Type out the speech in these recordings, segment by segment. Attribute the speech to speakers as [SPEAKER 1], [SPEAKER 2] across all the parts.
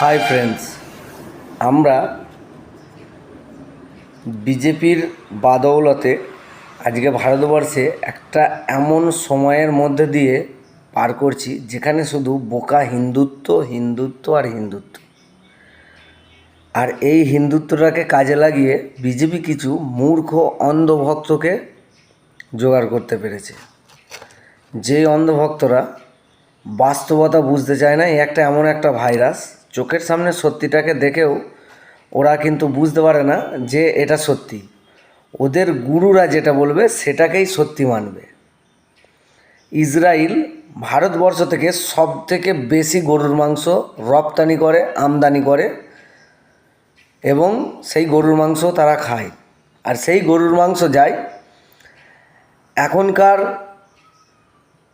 [SPEAKER 1] Hi friends, আমরা বিজেপির বাদৌলতে আজকে ভারতবর্ষে একটা এমন সময়ের মধ্যে দিয়ে পার করছি যেখানে শুধু বোকা হিন্দুত্ব হিন্দুত্ব আর হিন্দুত্ব। আর এই হিন্দুত্বটাকে কাজে লাগিয়ে বিজেপি কিছু মূর্খ অন্ধভক্তকে জোগাড় করতে পেরেছে। যেই অন্ধভক্তরা বাস্তবতা বুঝতে চায় না, এই একটা এমন একটা ভাইরাস, চোখের সামনে সত্যিটাকে দেখেও ওরা কিন্তু বুঝতে পারে না যে এটা সত্যি। ওদের গুরুরা যেটা বলবে সেটাকেই সত্যি মানবে। ইসরায়েল ভারতবর্ষ থেকে সব থেকে বেশি গরুর মাংস রপ্তানি করে, আমদানি করে, এবং সেই গরুর মাংস তারা খায়। আর সেই গরুর মাংস যায় এখনকার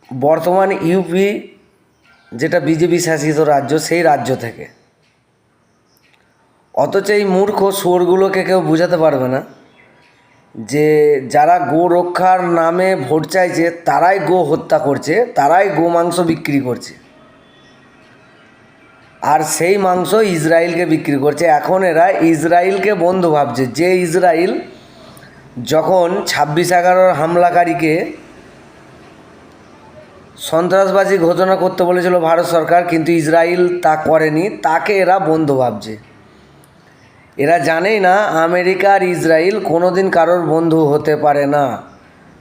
[SPEAKER 1] বর্তমান ইউপি, যেটা বিজেপি শাসিত রাজ্য, সেই রাজ্য থেকে। অথচ এই মূর্খ শুয়োরগুলোকে কেউ বোঝাতে পারবে না যে যারা গো রক্ষার নামে ভোট চাইছে তারাই গো হত্যা করছে, তারাই গো মাংস বিক্রি করছে, আর সেই মাংস ইসরায়েলকে বিক্রি করছে। এখন এরা ইসরায়েলকে বন্ধু ভাবছে। যে ইসরায়েল যখন 26/11 হামলাকারীকে সন্ত্রাসবাদী ঘোষণা করতে বলেছিল ভারত সরকার, কিন্তু ইসরায়েল তা করেনি, তাকে এরা বন্ধু ভাবছে। এরা জানেই না আমেরিকা আর ইসরায়েল কোনোদিন কারোর বন্ধু হতে পারে না,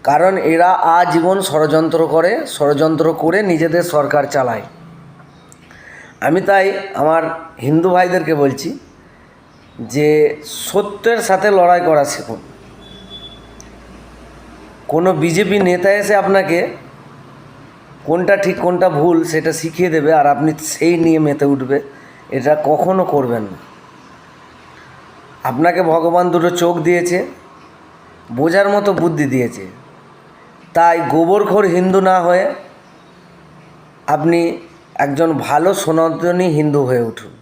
[SPEAKER 1] কারণ এরা আজীবন ষড়যন্ত্র করে নিজেদের সরকার চালায়। আমি তাই আমার হিন্দু ভাইদেরকে বলছি যে সত্যের সাথে লড়াই করা শিখুন। কোনো বিজেপি নেতা এসে আপনাকে কোনটা ঠিক কোনটা ভুল সেটা শিখিয়ে দেবে আর আপনি সেই নিয়ে মেতে উঠবে, এটা কখনো করবেন না। আপনাকে ভগবান দুটো চোখ দিয়েছে, বোঝার মতো বুদ্ধি দিয়েছে, তাই গোবরখোর হিন্দু না হয়ে আপনি একজন ভালো সনাতনী হিন্দু হয়ে উঠুন।